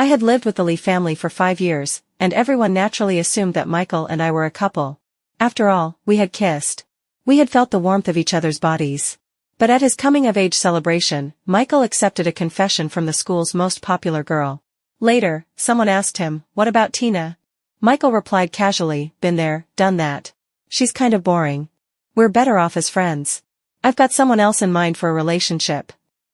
I had lived with the Lee family for 5 years, and everyone naturally assumed that Michael and I were a couple. After all, we had kissed. We had felt the warmth of each other's bodies. But at his coming-of-age celebration, Michael accepted a confession from the school's most popular girl. Later, someone asked him, "What about Tina?" Michael replied casually, "Been there, done that. She's kind of boring. We're better off as friends. I've got someone else in mind for a relationship."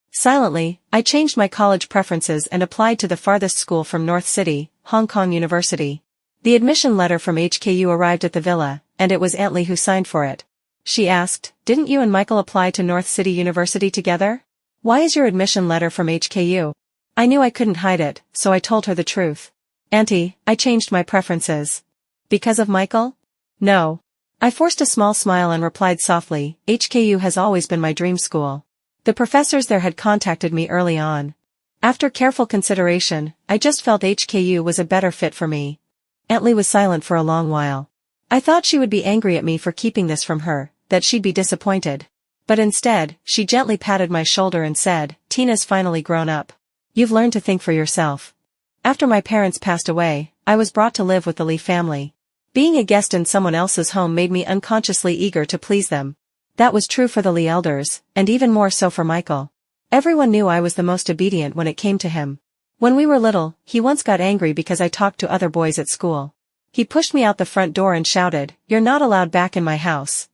Silently, I changed my college preferences and applied to the farthest school from North City, Hong Kong University. The admission letter from HKU arrived at the villa, and it was Aunt Lee who signed for it. She asked, "Didn't you and Michael apply to North City University together? Why is your admission letter from HKU?" I knew I couldn't hide it, so I told her the truth. "Auntie, I changed my preferences." "Because of Michael?" "No." I forced a small smile and replied softly, "HKU has always been my dream school. The professors there had contacted me early on. After careful consideration, I just felt HKU was a better fit for me." Aunt Lee was silent for a long while. I thought she would be angry at me for keeping this from her, that she'd be disappointed. But instead, she gently patted my shoulder and said, "Tina's finally grown up. You've learned to think for yourself." After my parents passed away, I was brought to live with the Lee family. Being a guest in someone else's home made me unconsciously eager to please them. That was true for the Lee elders, and even more so for Michael. Everyone knew I was the most obedient when it came to him. When we were little, he once got angry because I talked to other boys at school. He pushed me out the front door and shouted, "You're not allowed back in my house."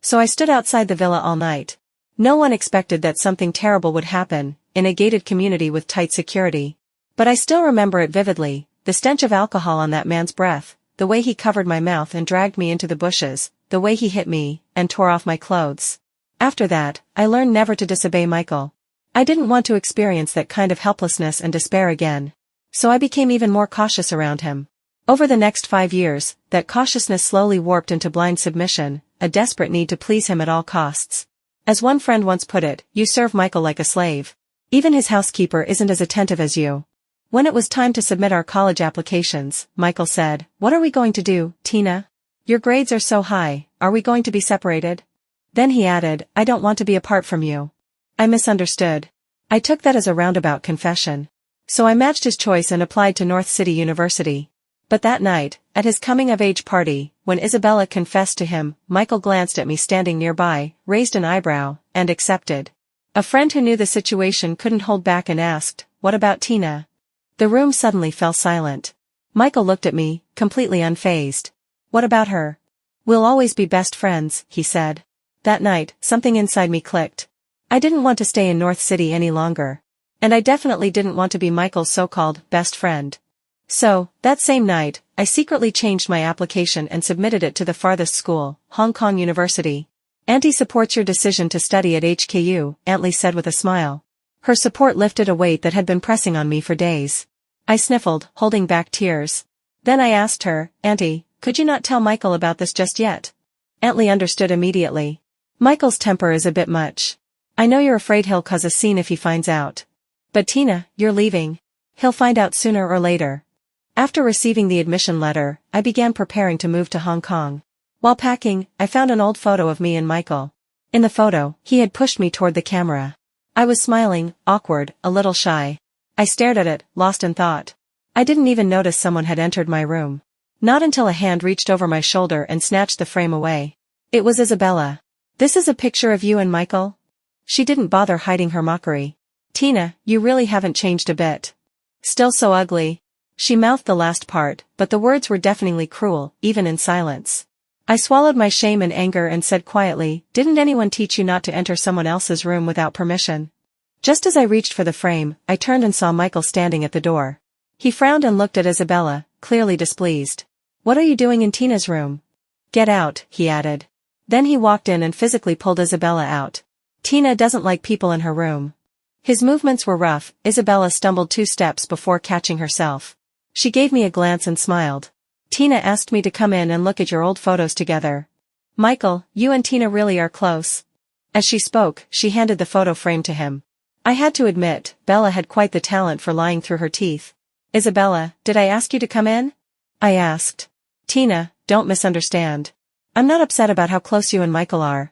So I stood outside the villa all night. No one expected that something terrible would happen, in a gated community with tight security. But I still remember it vividly, the stench of alcohol on that man's breath, the way he covered my mouth and dragged me into the bushes, the way he hit me, and tore off my clothes. After that, I learned never to disobey Michael. I didn't want to experience that kind of helplessness and despair again. So I became even more cautious around him. Over the next 5 years, that cautiousness slowly warped into blind submission, a desperate need to please him at all costs. As one friend once put it, "You serve Michael like a slave. Even his housekeeper isn't as attentive as you." When it was time to submit our college applications, Michael said, "What are we going to do, Tina? Your grades are so high, are we going to be separated?" Then he added, "I don't want to be apart from you." I misunderstood. I took that as a roundabout confession. So I matched his choice and applied to North City University. But that night, at his coming-of-age party, when Isabella confessed to him, Michael glanced at me standing nearby, raised an eyebrow, and accepted. A friend who knew the situation couldn't hold back and asked, "What about Tina?" The room suddenly fell silent. Michael looked at me, completely unfazed. "What about her?" "We'll always be best friends," he said. That night, something inside me clicked. I didn't want to stay in North City any longer. And I definitely didn't want to be Michael's so-called best friend. So, that same night, I secretly changed my application and submitted it to the farthest school, Hong Kong University. "Auntie supports your decision to study at HKU, Aunt Lee said with a smile. Her support lifted a weight that had been pressing on me for days. I sniffled, holding back tears. Then I asked her, "Auntie, could you not tell Michael about this just yet?" Aunt Lee understood immediately. "Michael's temper is a bit much. I know you're afraid he'll cause a scene if he finds out. But Tina, you're leaving. He'll find out sooner or later." After receiving the admission letter, I began preparing to move to Hong Kong. While packing, I found an old photo of me and Michael. In the photo, he had pushed me toward the camera. I was smiling, awkward, a little shy. I stared at it, lost in thought. I didn't even notice someone had entered my room. Not until a hand reached over my shoulder and snatched the frame away. It was Isabella. "This is a picture of you and Michael?" She didn't bother hiding her mockery. "Tina, you really haven't changed a bit. Still so ugly." She mouthed the last part, but the words were deafeningly cruel, even in silence. I swallowed my shame and anger and said quietly, "Didn't anyone teach you not to enter someone else's room without permission?" Just as I reached for the frame, I turned and saw Michael standing at the door. He frowned and looked at Isabella, clearly displeased. "What are you doing in Tina's room?" "Get out," he added. Then he walked in and physically pulled Isabella out. "Tina doesn't like people in her room." His movements were rough. Isabella stumbled 2 steps before catching herself. She gave me a glance and smiled. "Tina asked me to come in and look at your old photos together. Michael, you and Tina really are close." As she spoke, she handed the photo frame to him. I had to admit, Bella had quite the talent for lying through her teeth. "Isabella, did I ask you to come in?" I asked. "Tina, don't misunderstand. I'm not upset about how close you and Michael are.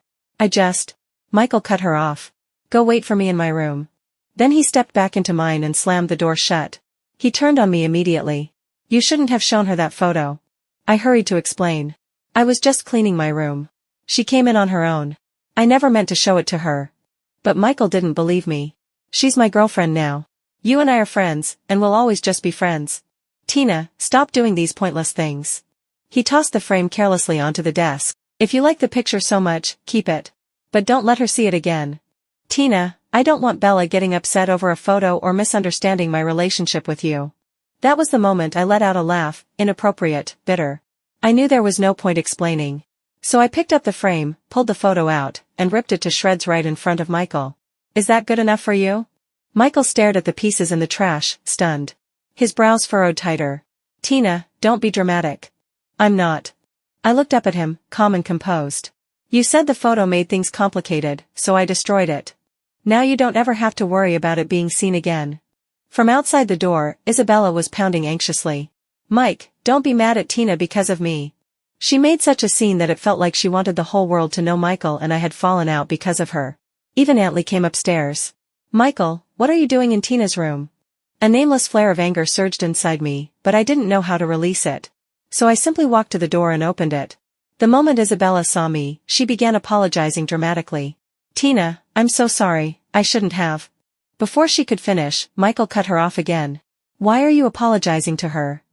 Michael cut her off. "Go wait for me in my room." Then he stepped back into mine and slammed the door shut. He turned on me immediately. You shouldn't have shown her that photo. I hurried to explain. I was just cleaning my room. She came in on her own. I never meant to show it to her. But Michael didn't believe me. She's my girlfriend now. You and I are friends, and we'll always just be friends. Tina, stop doing these pointless things. He tossed the frame carelessly onto the desk. If you like the picture so much, keep it. But don't let her see it again. Tina, I don't want Bella getting upset over a photo or misunderstanding my relationship with you. That was the moment I let out a laugh, inappropriate, bitter. I knew there was no point explaining. So I picked up the frame, pulled the photo out, and ripped it to shreds right in front of Michael. Is that good enough for you? Michael stared at the pieces in the trash, stunned. His brows furrowed tighter. Tina, don't be dramatic. I'm not. I looked up at him, calm and composed. You said the photo made things complicated, so I destroyed it. Now you don't ever have to worry about it being seen again. From outside the door, Isabella was pounding anxiously. Mike, don't be mad at Tina because of me. She made such a scene that it felt like she wanted the whole world to know Michael and I had fallen out because of her. Even Aunt Lee came upstairs. Michael, what are you doing in Tina's room? A nameless flare of anger surged inside me, but I didn't know how to release it. So I simply walked to the door and opened it. The moment Isabella saw me, she began apologizing dramatically. Tina, I'm so sorry, I shouldn't have. Before she could finish, Michael cut her off again. Why are you apologizing to her?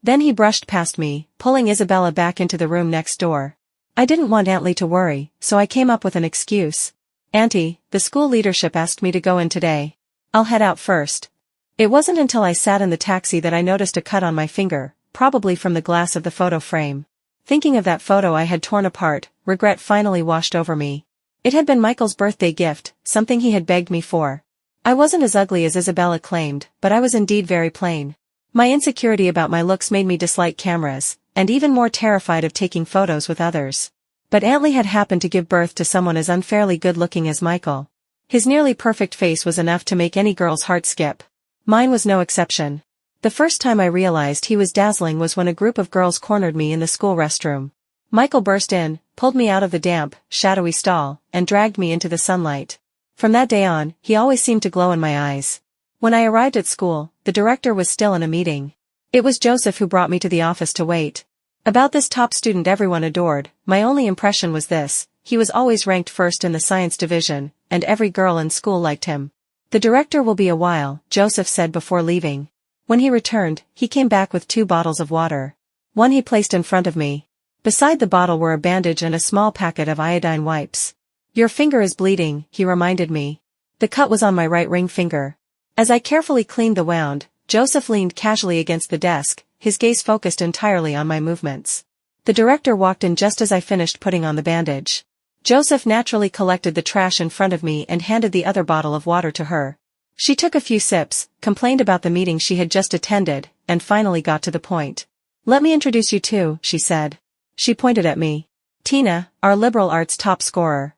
Then he brushed past me, pulling Isabella back into the room next door. I didn't want Aunt Lee to worry, so I came up with an excuse. Auntie, the school leadership asked me to go in today. I'll head out first. It wasn't until I sat in the taxi that I noticed a cut on my finger, probably from the glass of the photo frame. Thinking of that photo I had torn apart, regret finally washed over me. It had been Michael's birthday gift, something he had begged me for. I wasn't as ugly as Isabella claimed, but I was indeed very plain. My insecurity about my looks made me dislike cameras, and even more terrified of taking photos with others. But Aunt Lee had happened to give birth to someone as unfairly good-looking as Michael. His nearly perfect face was enough to make any girl's heart skip. Mine was no exception. The first time I realized he was dazzling was when a group of girls cornered me in the school restroom. Michael burst in, pulled me out of the damp, shadowy stall, and dragged me into the sunlight. From that day on, he always seemed to glow in my eyes. When I arrived at school, the director was still in a meeting. It was Joseph who brought me to the office to wait. About this top student everyone adored, my only impression was this: he was always ranked first in the science division, and every girl in school liked him. The director will be a while, Joseph said before leaving. When he returned, he came back with 2 bottles of water. One he placed in front of me. Beside the bottle were a bandage and a small packet of iodine wipes. Your finger is bleeding, he reminded me. The cut was on my right ring finger. As I carefully cleaned the wound, Joseph leaned casually against the desk, his gaze focused entirely on my movements. The director walked in just as I finished putting on the bandage. Joseph naturally collected the trash in front of me and handed the other bottle of water to her. She took a few sips, complained about the meeting she had just attended, and finally got to the point. Let me introduce you to, she said. She pointed at me. Tina, our liberal arts top scorer.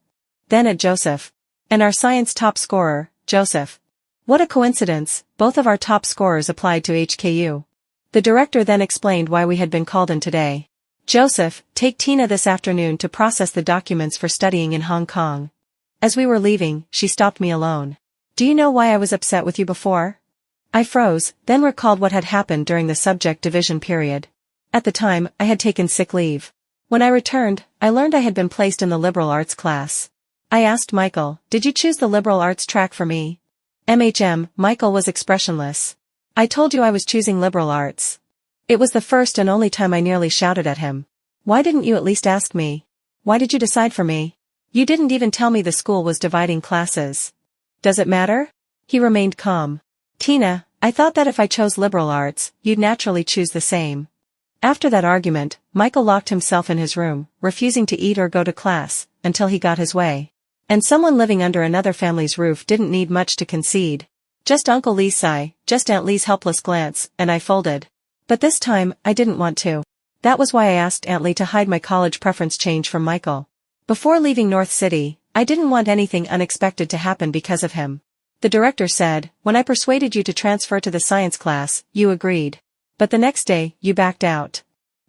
Then at Joseph. And our science top scorer, Joseph. What a coincidence, both of our top scorers applied to HKU. The director then explained why we had been called in today. Joseph, take Tina this afternoon to process the documents for studying in Hong Kong. As we were leaving, she stopped me alone. Do you know why I was upset with you before? I froze, then recalled what had happened during the subject division period. At the time, I had taken sick leave. When I returned, I learned I had been placed in the liberal arts class. I asked Michael, did you choose the liberal arts track for me? Michael was expressionless. I told you I was choosing liberal arts. It was the first and only time I nearly shouted at him. Why didn't you at least ask me? Why did you decide for me? You didn't even tell me the school was dividing classes. Does it matter? He remained calm. Tina, I thought that if I chose liberal arts, you'd naturally choose the same. After that argument, Michael locked himself in his room, refusing to eat or go to class, until he got his way. And someone living under another family's roof didn't need much to concede. Just Uncle Lee's sigh, just Aunt Lee's helpless glance, and I folded. But this time, I didn't want to. That was why I asked Aunt Lee to hide my college preference change from Michael. Before leaving North City, I didn't want anything unexpected to happen because of him. The director said, when I persuaded you to transfer to the science class, you agreed. But the next day, you backed out.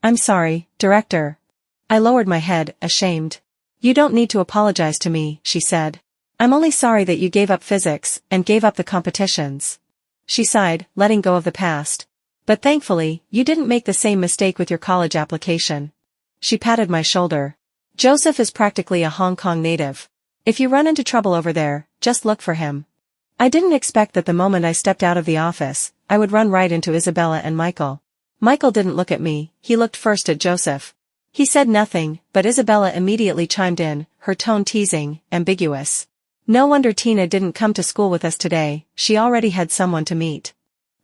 I'm sorry, director. I lowered my head, ashamed. You don't need to apologize to me, she said. I'm only sorry that you gave up physics, and gave up the competitions. she sighed, letting go of the past. But thankfully, you didn't make the same mistake with your college application. She patted my shoulder. Joseph is practically a Hong Kong native. If you run into trouble over there, just look for him. I didn't expect that the moment I stepped out of the office, I would run right into Isabella and Michael. Michael didn't look at me, he looked first at Joseph. He said nothing, but Isabella immediately chimed in, her tone teasing, ambiguous. No wonder Tina didn't come to school with us today, she already had someone to meet.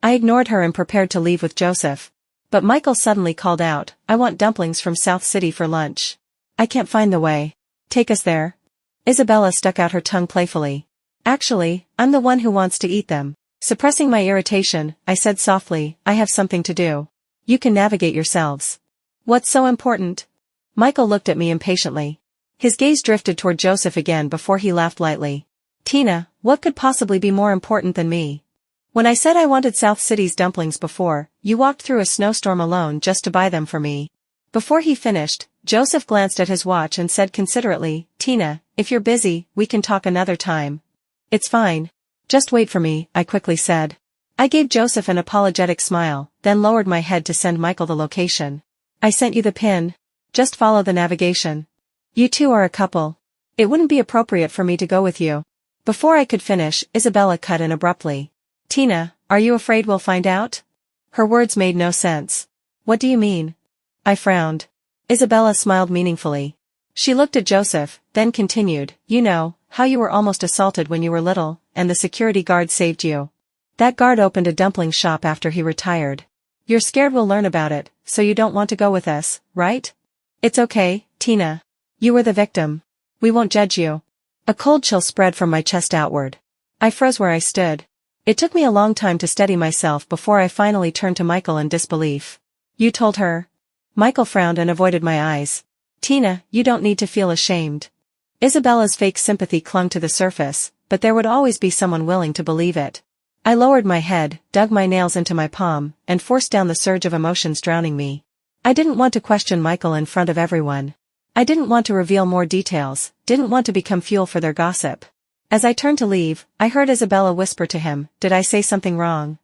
I ignored her and prepared to leave with Joseph. But Michael suddenly called out, I want dumplings from South City for lunch. I can't find the way. Take us there. Isabella stuck out her tongue playfully. Actually, I'm the one who wants to eat them. Suppressing my irritation, I said softly, I have something to do. You can navigate yourselves. What's so important? Michael looked at me impatiently. His gaze drifted toward Joseph again before he laughed lightly. Tina, what could possibly be more important than me? When I said I wanted South City's dumplings before, you walked through a snowstorm alone just to buy them for me. Before he finished, Joseph glanced at his watch and said considerately, Tina, if you're busy, we can talk another time. It's fine. Just wait for me, I quickly said. I gave Joseph an apologetic smile, then lowered my head to send Michael the location. I sent you the pin. Just follow the navigation. You two are a couple. It wouldn't be appropriate for me to go with you. Before I could finish, Isabella cut in abruptly. Tina, are you afraid we'll find out? Her words made no sense. What do you mean? I frowned. Isabella smiled meaningfully. She looked at Joseph, then continued, you know, how you were almost assaulted when you were little, and the security guard saved you. That guard opened a dumpling shop after he retired. You're scared we'll learn about it, so you don't want to go with us, right? It's okay, Tina. You were the victim. We won't judge you. A cold chill spread from my chest outward. I froze where I stood. It took me a long time to steady myself before I finally turned to Michael in disbelief. You told her? Michael frowned and avoided my eyes. Tina, you don't need to feel ashamed. Isabella's fake sympathy clung to the surface, but there would always be someone willing to believe it. I lowered my head, dug my nails into my palm, and forced down the surge of emotions drowning me. I didn't want to question Michael in front of everyone. I didn't want to reveal more details, didn't want to become fuel for their gossip. As I turned to leave, I heard Isabella whisper to him, did I say something wrong?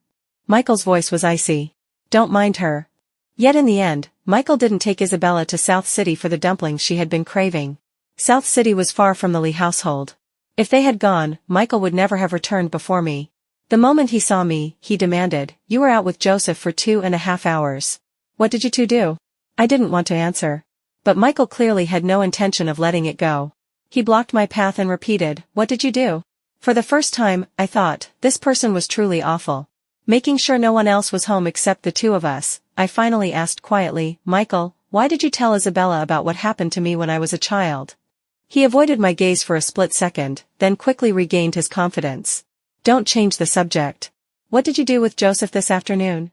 Michael's voice was icy. Don't mind her. Yet in the end, Michael didn't take Isabella to South City for the dumplings she had been craving. South City was far from the Lee household. If they had gone, Michael would never have returned before me. The moment he saw me, he demanded, you were out with Joseph for 2.5 hours. What did you two do? I didn't want to answer. But Michael clearly had no intention of letting it go. He blocked my path and repeated, what did you do? For the first time, I thought, this person was truly awful. Making sure no one else was home except the two of us, I finally asked quietly, Michael, why did you tell Isabella about what happened to me when I was a child? He avoided my gaze for a split second, then quickly regained his confidence. Don't change the subject. What did you do with Joseph this afternoon?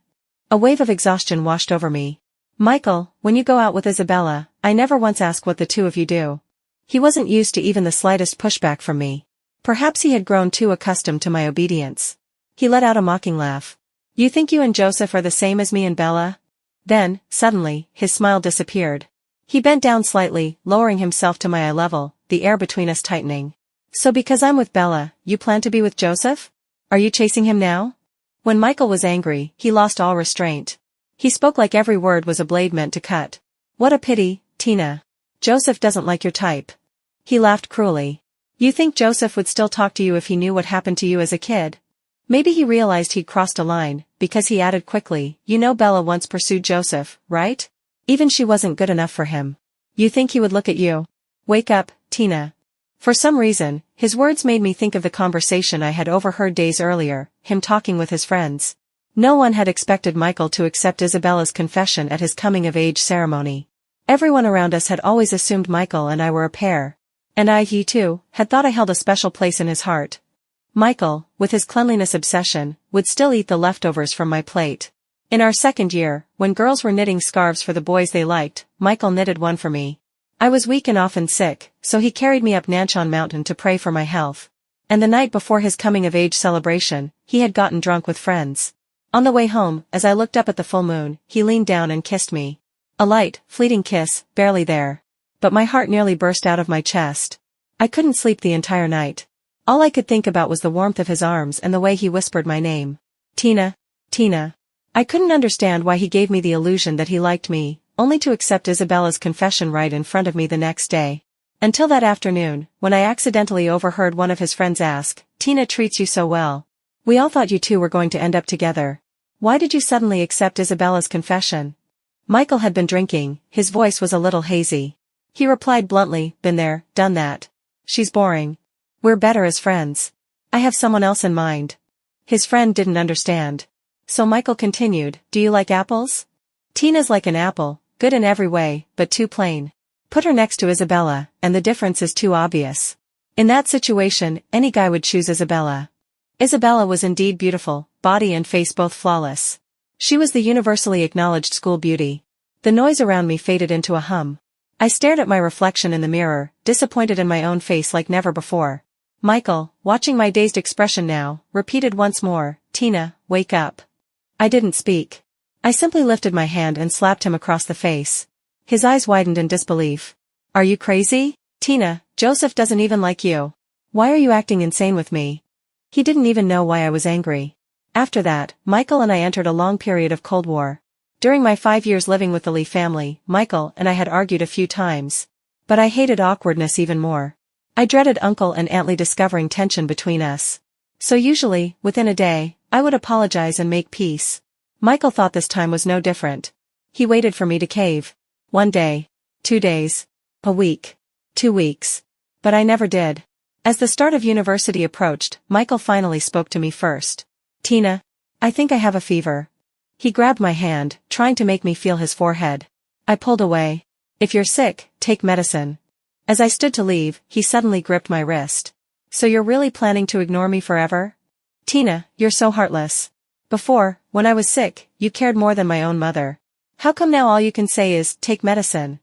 A wave of exhaustion washed over me. Michael, when you go out with Isabella, I never once ask what the two of you do. He wasn't used to even the slightest pushback from me. Perhaps he had grown too accustomed to my obedience. He let out a mocking laugh. You think you and Joseph are the same as me and Bella? Then, suddenly, his smile disappeared. He bent down slightly, lowering himself to my eye level, the air between us tightening. So because I'm with Bella, you plan to be with Joseph? Are you chasing him now? When Michael was angry, he lost all restraint. He spoke like every word was a blade meant to cut. What a pity, Tina. Joseph doesn't like your type. He laughed cruelly. You think Joseph would still talk to you if he knew what happened to you as a kid? Maybe he realized he'd crossed a line, because he added quickly, you know Bella once pursued Joseph, right? Even she wasn't good enough for him. You think he would look at you? Wake up, Tina. For some reason, his words made me think of the conversation I had overheard days earlier, him talking with his friends. No one had expected Michael to accept Isabella's confession at his coming-of-age ceremony. Everyone around us had always assumed Michael and I were a pair. And he too, had thought I held a special place in his heart. Michael, with his cleanliness obsession, would still eat the leftovers from my plate. In our second year, when girls were knitting scarves for the boys they liked, Michael knitted one for me. I was weak and often sick, so he carried me up Nanchon Mountain to pray for my health. And the night before his coming-of-age celebration, he had gotten drunk with friends. On the way home, as I looked up at the full moon, he leaned down and kissed me. A light, fleeting kiss, barely there. But my heart nearly burst out of my chest. I couldn't sleep the entire night. All I could think about was the warmth of his arms and the way he whispered my name. Tina. I couldn't understand why he gave me the illusion that he liked me, only to accept Isabella's confession right in front of me the next day. Until that afternoon, when I accidentally overheard one of his friends ask, "Tina treats you so well. We all thought you two were going to end up together. Why did you suddenly accept Isabella's confession?" Michael had been drinking, his voice was a little hazy. He replied bluntly, "Been there, done that. She's boring. We're better as friends. I have someone else in mind." His friend didn't understand. So Michael continued, "Do you like apples? Tina's like an apple, good in every way, but too plain. Put her next to Isabella, and the difference is too obvious. In that situation, any guy would choose Isabella." Isabella was indeed beautiful, body and face both flawless. She was the universally acknowledged school beauty. The noise around me faded into a hum. I stared at my reflection in the mirror, disappointed in my own face like never before. Michael, watching my dazed expression now, repeated once more, "Tina, wake up." I didn't speak. I simply lifted my hand and slapped him across the face. His eyes widened in disbelief. "Are you crazy? Tina, Joseph doesn't even like you. Why are you acting insane with me?" He didn't even know why I was angry. After that, Michael and I entered a long period of Cold War. During my 5 years living with the Qley family, Michael and I had argued a few times. But I hated awkwardness even more. I dreaded Uncle and Aunt Qley discovering tension between us. So usually, within a day, I would apologize and make peace. Michael thought this time was no different. He waited for me to cave. 1 day. 2 days. A week. 2 weeks. But I never did. As the start of university approached, Michael finally spoke to me first. "Tina, I think I have a fever." He grabbed my hand, trying to make me feel his forehead. I pulled away. "If you're sick, take medicine." As I stood to leave, he suddenly gripped my wrist. "So you're really planning to ignore me forever? Tina, you're so heartless. Before, when I was sick, you cared more than my own mother. How come now all you can say is, take medicine?"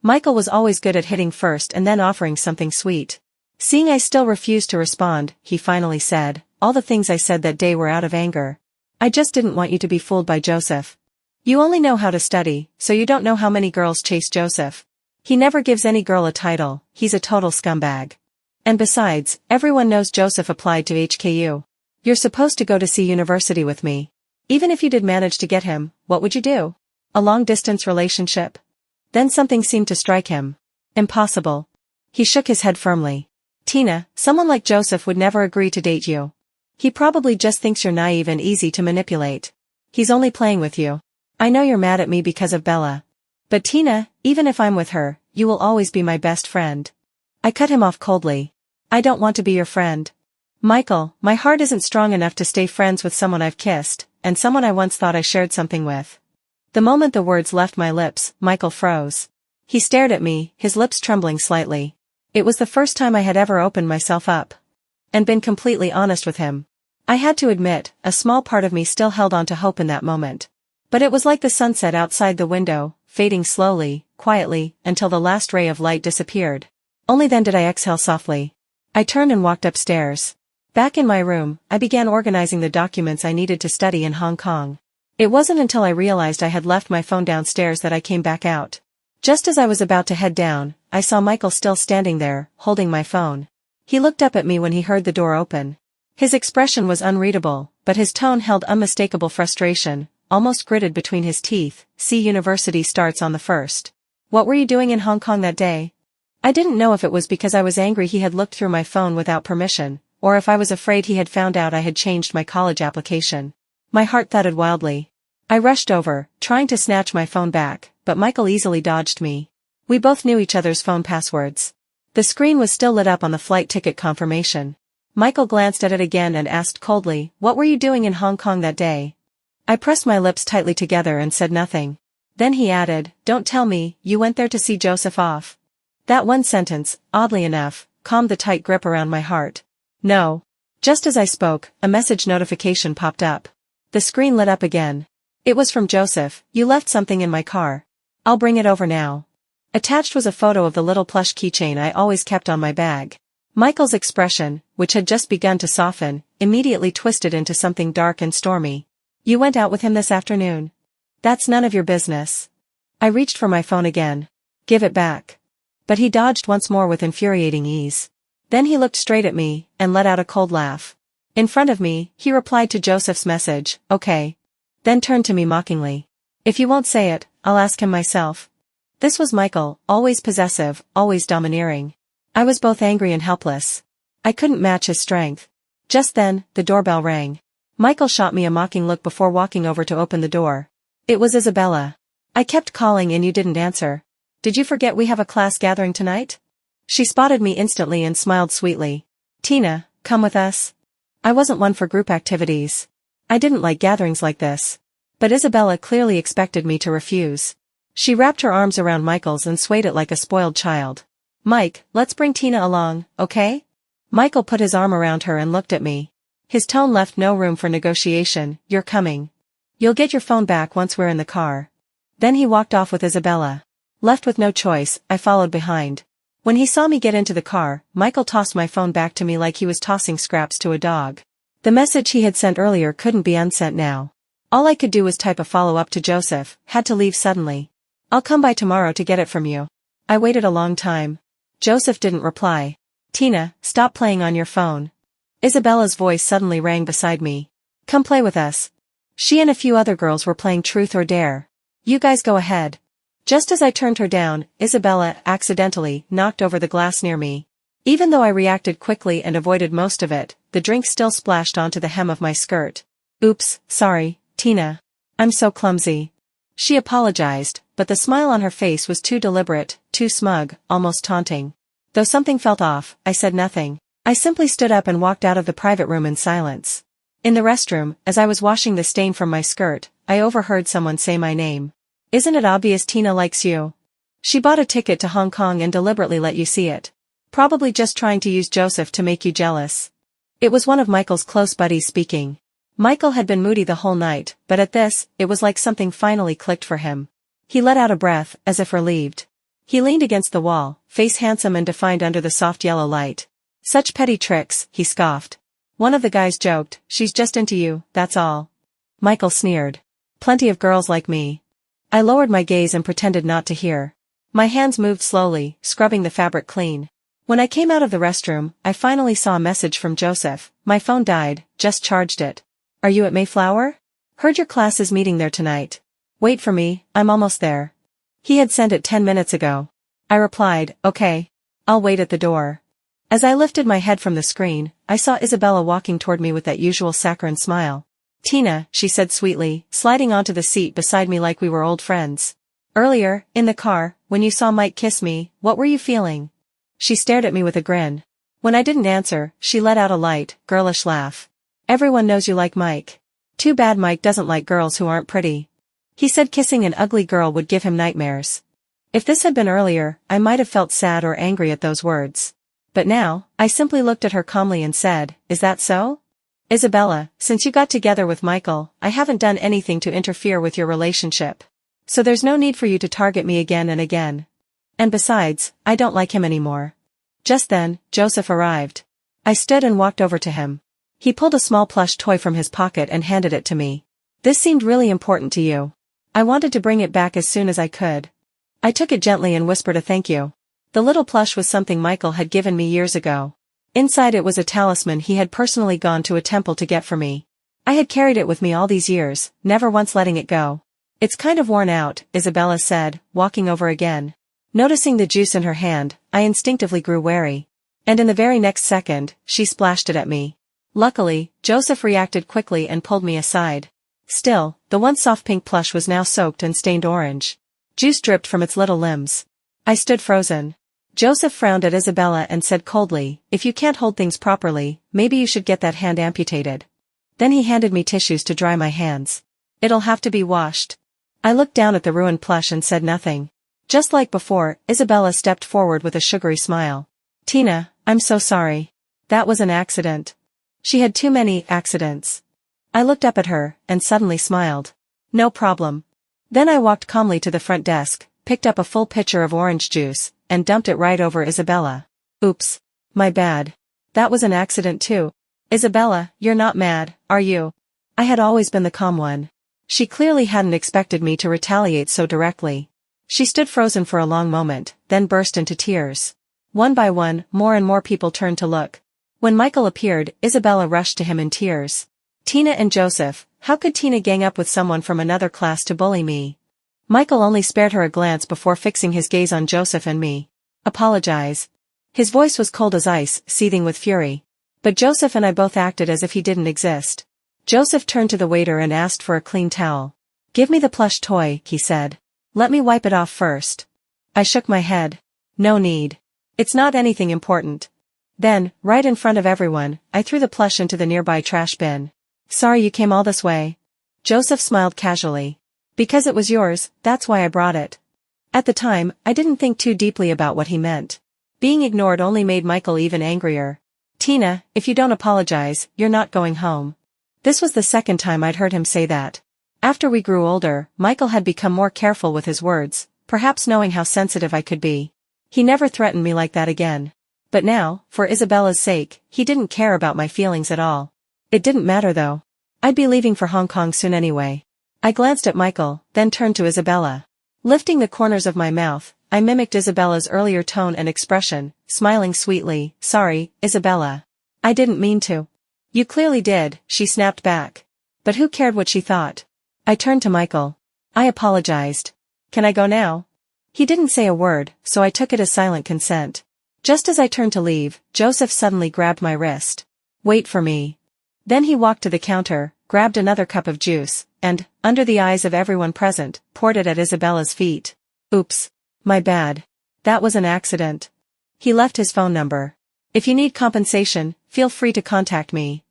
Michael was always good at hitting first and then offering something sweet. Seeing I still refused to respond, he finally said, "All the things I said that day were out of anger. I just didn't want you to be fooled by Joseph. You only know how to study, so you don't know how many girls chase Joseph. He never gives any girl a title, he's a total scumbag. And besides, everyone knows Joseph applied to HKU. You're supposed to go to see university with me. Even if you did manage to get him, what would you do? A long-distance relationship?" Then something seemed to strike him. "Impossible." He shook his head firmly. "Tina, someone like Joseph would never agree to date you. He probably just thinks you're naive and easy to manipulate. He's only playing with you. I know you're mad at me because of Bella. But Tina, even if I'm with her, you will always be my best friend." I cut him off coldly. "I don't want to be your friend. Michael, my heart isn't strong enough to stay friends with someone I've kissed, and someone I once thought I shared something with." The moment the words left my lips, Michael froze. He stared at me, his lips trembling slightly. It was the first time I had ever opened myself up and been completely honest with him. I had to admit, a small part of me still held on to hope in that moment. But it was like the sunset outside the window, fading slowly, quietly, until the last ray of light disappeared. Only then did I exhale softly. I turned and walked upstairs. Back in my room, I began organizing the documents I needed to study in Hong Kong. It wasn't until I realized I had left my phone downstairs that I came back out. Just as I was about to head down, I saw Michael still standing there, holding my phone. He looked up at me when he heard the door open. His expression was unreadable, but his tone held unmistakable frustration, almost gritted between his teeth. "See, university starts on the 1st. What were you doing in Hong Kong that day?" I didn't know if it was because I was angry he had looked through my phone without permission, or if I was afraid he had found out I had changed my college application. My heart thudded wildly. I rushed over, trying to snatch my phone back, but Michael easily dodged me. We both knew each other's phone passwords. The screen was still lit up on the flight ticket confirmation. Michael glanced at it again and asked coldly, "What were you doing in Hong Kong that day?" I pressed my lips tightly together and said nothing. Then he added, "Don't tell me, you went there to see Joseph off." That one sentence, oddly enough, calmed the tight grip around my heart. "No." Just as I spoke, a message notification popped up. The screen lit up again. It was from Joseph. "You left something in my car. I'll bring it over now." Attached was a photo of the little plush keychain I always kept on my bag. Michael's expression, which had just begun to soften, immediately twisted into something dark and stormy. "You went out with him this afternoon? That's none of your business." I reached for my phone again. "Give it back." But he dodged once more with infuriating ease. Then he looked straight at me, and let out a cold laugh. In front of me, he replied to Joseph's message, okay. Then turned to me mockingly. If you won't say it, I'll ask him myself. This was Michael, always possessive, always domineering. I was both angry and helpless. I couldn't match his strength. Just then, the doorbell rang. Michael shot me a mocking look before walking over to open the door. It was Isabella. I kept calling and you didn't answer. Did you forget we have a class gathering tonight? She spotted me instantly and smiled sweetly. Tina, come with us. I wasn't one for group activities. I didn't like gatherings like this. But Isabella clearly expected me to refuse. She wrapped her arms around Michael's and swayed it like a spoiled child. Mike, let's bring Tina along, okay? Michael put his arm around her and looked at me. His tone left no room for negotiation. You're coming. You'll get your phone back once we're in the car. Then he walked off with Isabella. Left with no choice, I followed behind. When he saw me get into the car, Michael tossed my phone back to me like he was tossing scraps to a dog. The message he had sent earlier couldn't be unsent now. All I could do was type a follow-up to Joseph, had to leave suddenly. I'll come by tomorrow to get it from you. I waited a long time. Joseph didn't reply. Tina, stop playing on your phone. Isabella's voice suddenly rang beside me. Come play with us. She and a few other girls were playing Truth or Dare. You guys go ahead. Just as I turned her down, Isabella accidentally knocked over the glass near me. Even though I reacted quickly and avoided most of it, the drink still splashed onto the hem of my skirt. Oops, sorry, Tina. I'm so clumsy. She apologized, but the smile on her face was too deliberate, too smug, almost taunting. Though something felt off, I said nothing. I simply stood up and walked out of the private room in silence. In the restroom, as I was washing the stain from my skirt, I overheard someone say my name. Isn't it obvious Tina likes you? She bought a ticket to Hong Kong and deliberately let you see it. Probably just trying to use Joseph to make you jealous. It was one of Michael's close buddies speaking. Michael had been moody the whole night, but at this, it was like something finally clicked for him. He let out a breath, as if relieved. He leaned against the wall, face handsome and defined under the soft yellow light. Such petty tricks, he scoffed. One of the guys joked, she's just into you, that's all. Michael sneered. Plenty of girls like me. I lowered my gaze and pretended not to hear. My hands moved slowly, scrubbing the fabric clean. When I came out of the restroom, I finally saw a message from Joseph. My phone died, just charged it. Are you at Mayflower? Heard your class is meeting there tonight. Wait for me, I'm almost there. He had sent it 10 minutes ago. I replied, okay. I'll wait at the door. As I lifted my head from the screen, I saw Isabella walking toward me with that usual saccharine smile. Tina, she said sweetly, sliding onto the seat beside me like we were old friends. Earlier, in the car, when you saw Mike kiss me, what were you feeling? She stared at me with a grin. When I didn't answer, she let out a light, girlish laugh. Everyone knows you like Mike. Too bad Mike doesn't like girls who aren't pretty. He said kissing an ugly girl would give him nightmares. If this had been earlier, I might have felt sad or angry at those words. But now, I simply looked at her calmly and said, is that so? Isabella, since you got together with Michael, I haven't done anything to interfere with your relationship. So there's no need for you to target me again and again. And besides, I don't like him anymore. Just then, Joseph arrived. I stood and walked over to him. He pulled a small plush toy from his pocket and handed it to me. This seemed really important to you. I wanted to bring it back as soon as I could. I took it gently and whispered a thank you. The little plush was something Michael had given me years ago. Inside it was a talisman he had personally gone to a temple to get for me. I had carried it with me all these years, never once letting it go. It's kind of worn out, Isabella said, walking over again. Noticing the juice in her hand, I instinctively grew wary. And in the very next second, she splashed it at me. Luckily, Joseph reacted quickly and pulled me aside. Still, the once soft pink plush was now soaked and stained orange. Juice dripped from its little limbs. I stood frozen. Joseph frowned at Isabella and said coldly, if you can't hold things properly, maybe you should get that hand amputated. Then he handed me tissues to dry my hands. It'll have to be washed. I looked down at the ruined plush and said nothing. Just like before, Isabella stepped forward with a sugary smile. Tina, I'm so sorry. That was an accident. She had too many accidents. I looked up at her, and suddenly smiled. No problem. Then I walked calmly to the front desk, picked up a full pitcher of orange juice, and dumped it right over Isabella. Oops. My bad. That was an accident too. Isabella, you're not mad, are you? I had always been the calm one. She clearly hadn't expected me to retaliate so directly. She stood frozen for a long moment, then burst into tears. One by one, more and more people turned to look. When Michael appeared, Isabella rushed to him in tears. Tina and Joseph, how could Tina gang up with someone from another class to bully me? Michael only spared her a glance before fixing his gaze on Joseph and me. Apologize. His voice was cold as ice, seething with fury. But Joseph and I both acted as if he didn't exist. Joseph turned to the waiter and asked for a clean towel. Give me the plush toy, he said. Let me wipe it off first. I shook my head. No need. It's not anything important. Then, right in front of everyone, I threw the plush into the nearby trash bin. Sorry you came all this way. Joseph smiled casually. Because it was yours, that's why I brought it. At the time, I didn't think too deeply about what he meant. Being ignored only made Michael even angrier. Tina, if you don't apologize, you're not going home. This was the second time I'd heard him say that. After we grew older, Michael had become more careful with his words, perhaps knowing how sensitive I could be. He never threatened me like that again. But now, for Isabella's sake, he didn't care about my feelings at all. It didn't matter though. I'd be leaving for Hong Kong soon anyway. I glanced at Michael, then turned to Isabella. Lifting the corners of my mouth, I mimicked Isabella's earlier tone and expression, smiling sweetly. Sorry, Isabella. I didn't mean to. You clearly did, she snapped back. But who cared what she thought? I turned to Michael. I apologized. Can I go now? He didn't say a word, so I took it as silent consent. Just as I turned to leave, Joseph suddenly grabbed my wrist. Wait for me. Then he walked to the counter, grabbed another cup of juice, and, under the eyes of everyone present, poured it at Isabella's feet. Oops. My bad. That was an accident. He left his phone number. If you need compensation, feel free to contact me.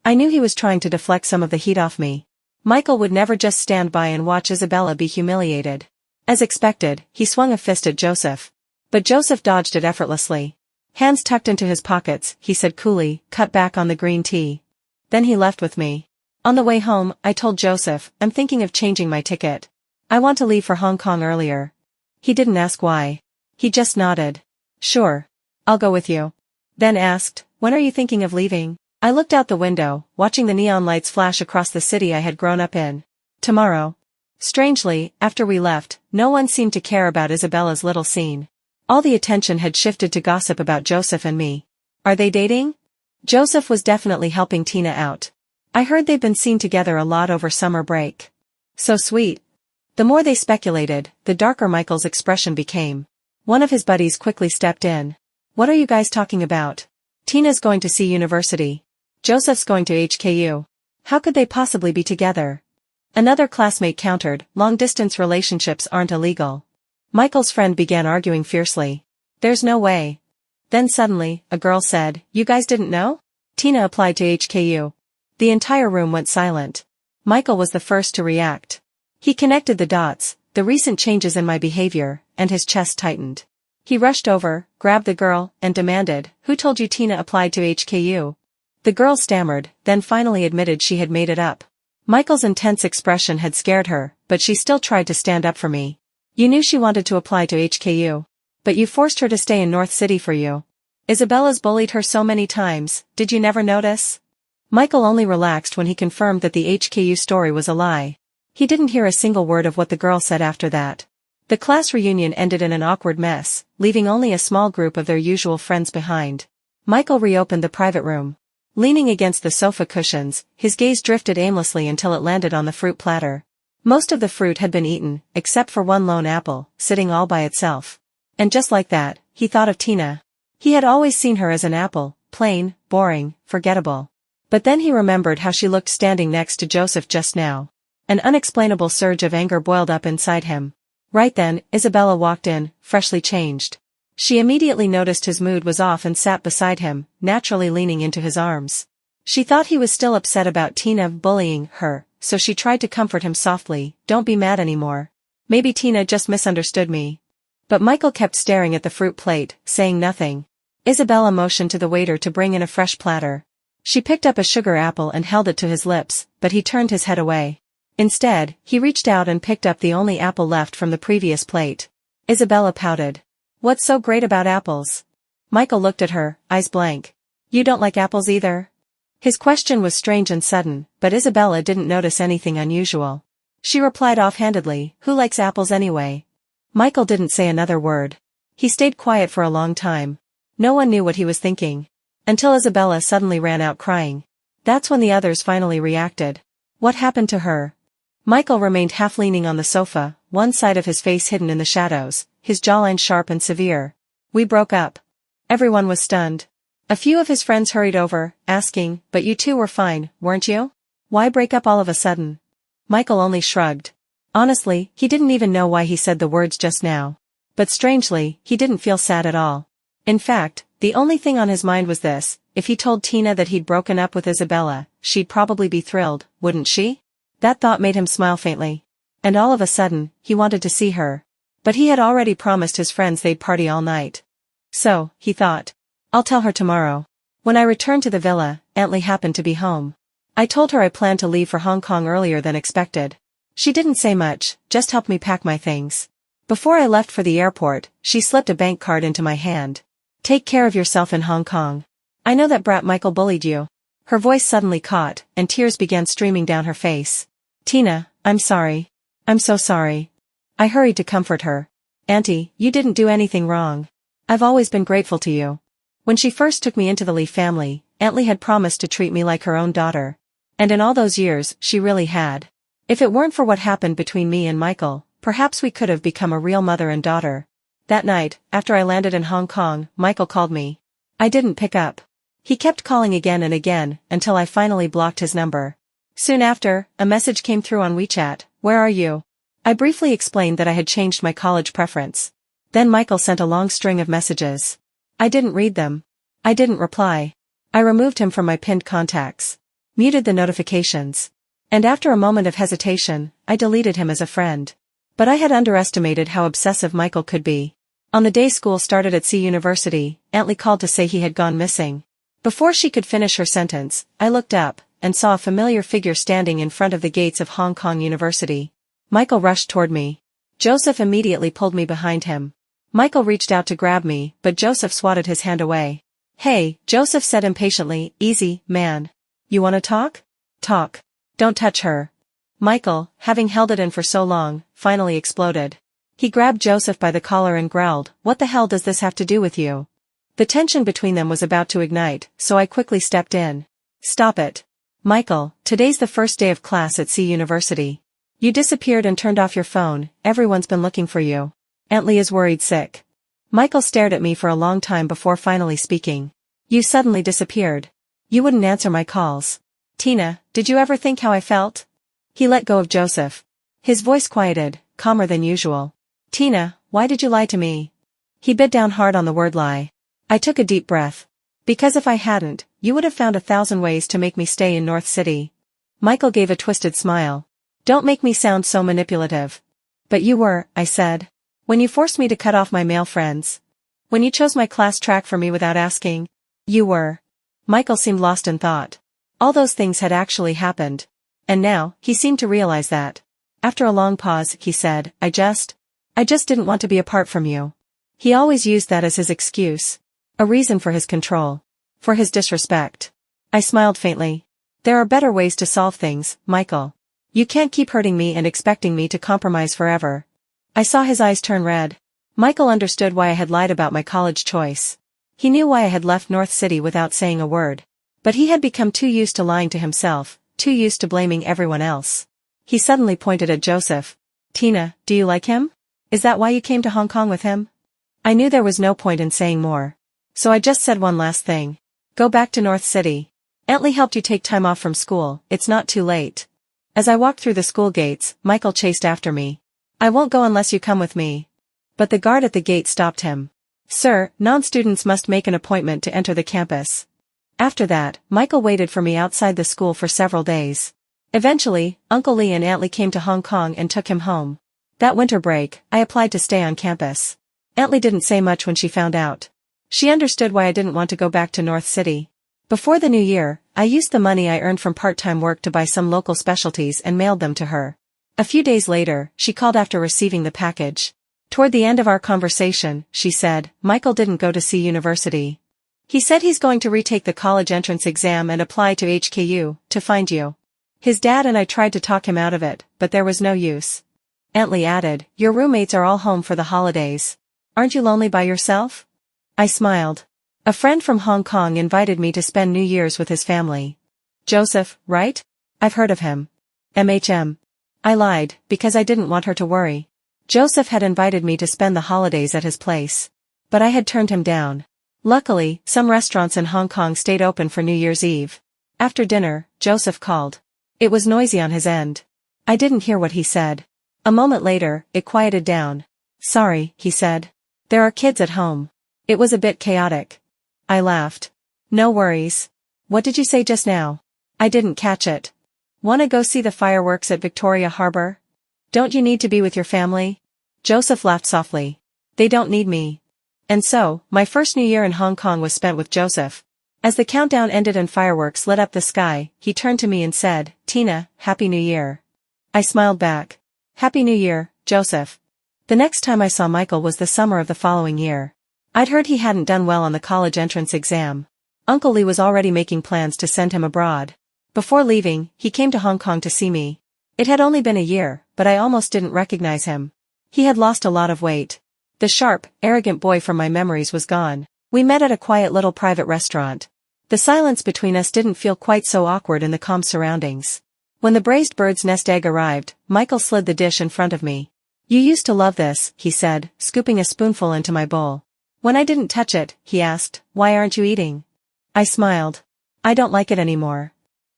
I knew he was trying to deflect some of the heat off me. Michael would never just stand by and watch Isabella be humiliated. As expected, he swung a fist at Joseph. But Joseph dodged it effortlessly. Hands tucked into his pockets, he said coolly, cut back on the green tea. Then he left with me. On the way home, I told Joseph, I'm thinking of changing my ticket. I want to leave for Hong Kong earlier. He didn't ask why. He just nodded. Sure. I'll go with you. Then asked, when are you thinking of leaving? I looked out the window, watching the neon lights flash across the city I had grown up in. Tomorrow. Strangely, after we left, no one seemed to care about Isabella's little scene. All the attention had shifted to gossip about Joseph and me. Are they dating? Joseph was definitely helping Tina out. I heard they've been seen together a lot over summer break. So sweet. The more they speculated, the darker Michael's expression became. One of his buddies quickly stepped in. What are you guys talking about? Tina's going to see university. Joseph's going to HKU. How could they possibly be together? Another classmate countered, long-distance relationships aren't illegal. Michael's friend began arguing fiercely. There's no way. Then suddenly, a girl said, you guys didn't know? Tina applied to HKU. The entire room went silent. Michael was the first to react. He connected the dots, the recent changes in my behavior, and his chest tightened. He rushed over, grabbed the girl, and demanded, who told you Tina applied to HKU? The girl stammered, then finally admitted she had made it up. Michael's intense expression had scared her, but she still tried to stand up for me. You knew she wanted to apply to HKU. But you forced her to stay in North City for you. Isabella's bullied her so many times, did you never notice? Michael only relaxed when he confirmed that the HKU story was a lie. He didn't hear a single word of what the girl said after that. The class reunion ended in an awkward mess, leaving only a small group of their usual friends behind. Michael reopened the private room. Leaning against the sofa cushions, his gaze drifted aimlessly until it landed on the fruit platter. Most of the fruit had been eaten, except for one lone apple, sitting all by itself. And just like that, he thought of Tina. He had always seen her as an apple, plain, boring, forgettable. But then he remembered how she looked standing next to Joseph just now. An unexplainable surge of anger boiled up inside him. Right then, Isabella walked in, freshly changed. She immediately noticed his mood was off and sat beside him, naturally leaning into his arms. She thought he was still upset about Tina bullying her, so she tried to comfort him softly, don't be mad anymore. Maybe Tina just misunderstood me. But Michael kept staring at the fruit plate, saying nothing. Isabella motioned to the waiter to bring in a fresh platter. She picked up a sugar apple and held it to his lips, but he turned his head away. Instead, he reached out and picked up the only apple left from the previous plate. Isabella pouted. What's so great about apples? Michael looked at her, eyes blank. You don't like apples either? His question was strange and sudden, but Isabella didn't notice anything unusual. She replied offhandedly, who likes apples anyway? Michael didn't say another word. He stayed quiet for a long time. No one knew what he was thinking. Until Isabella suddenly ran out crying. That's when the others finally reacted. What happened to her? Michael remained half leaning on the sofa, one side of his face hidden in the shadows, his jawline sharp and severe. We broke up. Everyone was stunned. A few of his friends hurried over, asking, but you two were fine, weren't you? Why break up all of a sudden? Michael only shrugged. Honestly, he didn't even know why he said the words just now. But strangely, he didn't feel sad at all. In fact, the only thing on his mind was this: if he told Tina that he'd broken up with Isabella, she'd probably be thrilled, wouldn't she? That thought made him smile faintly. And all of a sudden, he wanted to see her. But he had already promised his friends they'd party all night. So, he thought, I'll tell her tomorrow. When I returned to the villa, Qley happened to be home. I told her I planned to leave for Hong Kong earlier than expected. She didn't say much, just helped me pack my things. Before I left for the airport, she slipped a bank card into my hand. Take care of yourself in Hong Kong. I know that brat Michael bullied you. Her voice suddenly caught, and tears began streaming down her face. Tina, I'm sorry. I'm so sorry. I hurried to comfort her. Auntie, you didn't do anything wrong. I've always been grateful to you. When she first took me into the Lee family, Qley had promised to treat me like her own daughter. And in all those years, she really had. If it weren't for what happened between me and Michael, perhaps we could have become a real mother and daughter. That night, after I landed in Hong Kong, Michael called me. I didn't pick up. He kept calling again and again, until I finally blocked his number. Soon after, a message came through on WeChat. Where are you? I briefly explained that I had changed my college preference. Then Michael sent a long string of messages. I didn't read them. I didn't reply. I removed him from my pinned contacts. Muted the notifications. And after a moment of hesitation, I deleted him as a friend. But I had underestimated how obsessive Michael could be. On the day school started at C University, Qley called to say he had gone missing. Before she could finish her sentence, I looked up, and saw a familiar figure standing in front of the gates of Hong Kong University. Michael rushed toward me. Joseph immediately pulled me behind him. Michael reached out to grab me, but Joseph swatted his hand away. Hey, Joseph said impatiently, easy, man. You wanna talk? Talk. Don't touch her. Michael, having held it in for so long, finally exploded. He grabbed Joseph by the collar and growled, what the hell does this have to do with you? The tension between them was about to ignite, so I quickly stepped in. Stop it. Michael, today's the first day of class at C University. You disappeared and turned off your phone, everyone's been looking for you. Qley is worried sick. Michael stared at me for a long time before finally speaking. You suddenly disappeared. You wouldn't answer my calls. Tina, did you ever think how I felt? He let go of Joseph. His voice quieted, calmer than usual. Tina, why did you lie to me? He bit down hard on the word lie. I took a deep breath. Because if I hadn't, you would have found 1,000 ways to make me stay in North City. Michael gave a twisted smile. Don't make me sound so manipulative. But you were, I said. When you forced me to cut off my male friends. When you chose my class track for me without asking. You were. Michael seemed lost in thought. All those things had actually happened. And now, he seemed to realize that. After a long pause, he said, I just didn't want to be apart from you. He always used that as his excuse. A reason for his control. For his disrespect. I smiled faintly. There are better ways to solve things, Michael. You can't keep hurting me and expecting me to compromise forever. I saw his eyes turn red. Michael understood why I had lied about my college choice. He knew why I had left North City without saying a word. But he had become too used to lying to himself, too used to blaming everyone else. He suddenly pointed at Joseph. Tina, do you like him? Is that why you came to Hong Kong with him? I knew there was no point in saying more. So I just said one last thing. Go back to North City. Qley helped you take time off from school, it's not too late. As I walked through the school gates, Michael chased after me. I won't go unless you come with me. But the guard at the gate stopped him. Sir, non-students must make an appointment to enter the campus. After that, Michael waited for me outside the school for several days. Eventually, Uncle Lee and Aunt Lee came to Hong Kong and took him home. That winter break, I applied to stay on campus. Aunt Lee didn't say much when she found out. She understood why I didn't want to go back to North City. Before the new year, I used the money I earned from part-time work to buy some local specialties and mailed them to her. A few days later, she called after receiving the package. Toward the end of our conversation, she said, Michael didn't go to C University. He said he's going to retake the college entrance exam and apply to HKU, to find you. His dad and I tried to talk him out of it, but there was no use. Aunt Lee added, your roommates are all home for the holidays. Aren't you lonely by yourself? I smiled. A friend from Hong Kong invited me to spend New Year's with his family. Joseph, right? I've heard of him. I lied, because I didn't want her to worry. Joseph had invited me to spend the holidays at his place. But I had turned him down. Luckily, some restaurants in Hong Kong stayed open for New Year's Eve. After dinner, Joseph called. It was noisy on his end. I didn't hear what he said. A moment later, it quieted down. Sorry, he said. There are kids at home. It was a bit chaotic. I laughed. No worries. What did you say just now? I didn't catch it. Wanna go see the fireworks at Victoria Harbour? Don't you need to be with your family? Joseph laughed softly. They don't need me. And so, my first New Year in Hong Kong was spent with Joseph. As the countdown ended and fireworks lit up the sky, he turned to me and said, Tina, Happy New Year. I smiled back. Happy New Year, Joseph. The next time I saw Michael was the summer of the following year. I'd heard he hadn't done well on the college entrance exam. Uncle Qley was already making plans to send him abroad. Before leaving, he came to Hong Kong to see me. It had only been a year, but I almost didn't recognize him. He had lost a lot of weight. The sharp, arrogant boy from my memories was gone. We met at a quiet little private restaurant. The silence between us didn't feel quite so awkward in the calm surroundings. When the braised bird's nest egg arrived, Michael slid the dish in front of me. You used to love this, he said, scooping a spoonful into my bowl. When I didn't touch it, he asked, why aren't you eating? I smiled. I don't like it anymore.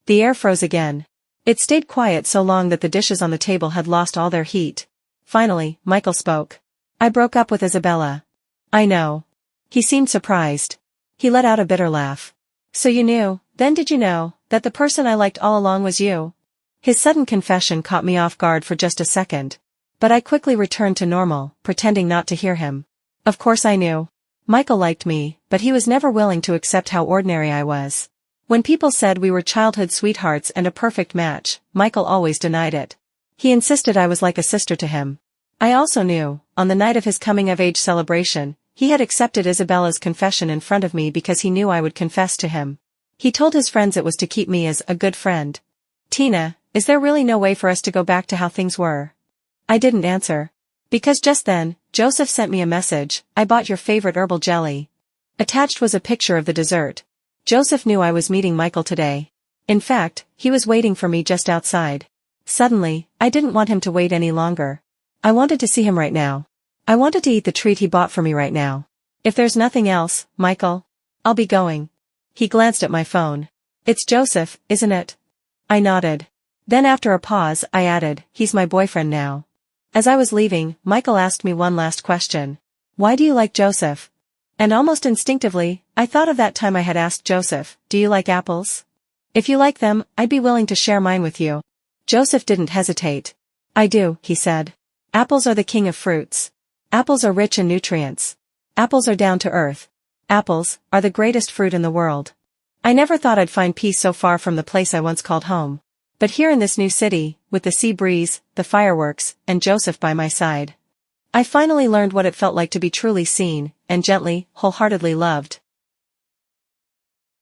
The air froze again. It stayed quiet so long that the dishes on the table had lost all their heat. Finally, Michael spoke. I broke up with Isabella. I know. He seemed surprised. He let out a bitter laugh. So you knew, then did you know, that the person I liked all along was you? His sudden confession caught me off guard for just a second. But I quickly returned to normal, pretending not to hear him. Of course I knew. Michael liked me, but he was never willing to accept how ordinary I was. When people said we were childhood sweethearts and a perfect match, Michael always denied it. He insisted I was like a sister to him. I also knew, on the night of his coming-of-age celebration, he had accepted Isabella's confession in front of me because he knew I would confess to him. He told his friends it was to keep me as a good friend. Tina, is there really no way for us to go back to how things were? I didn't answer. Because just then, Joseph sent me a message, I bought your favorite herbal jelly. Attached was a picture of the dessert. Joseph knew I was meeting Michael today. In fact, he was waiting for me just outside. Suddenly, I didn't want him to wait any longer. I wanted to see him right now. I wanted to eat the treat he bought for me right now. If there's nothing else, Michael, I'll be going. He glanced at my phone. It's Joseph, isn't it? I nodded. Then after a pause, I added, he's my boyfriend now. As I was leaving, Michael asked me one last question. Why do you like Joseph? And almost instinctively, I thought of that time I had asked Joseph, do you like apples? If you like them, I'd be willing to share mine with you. Joseph didn't hesitate. I do, he said. Apples are the king of fruits. Apples are rich in nutrients. Apples are down to earth. Apples are the greatest fruit in the world. I never thought I'd find peace so far from the place I once called home. But here in this new city, with the sea breeze, the fireworks, and Joseph by my side, I finally learned what it felt like to be truly seen, and gently, wholeheartedly loved.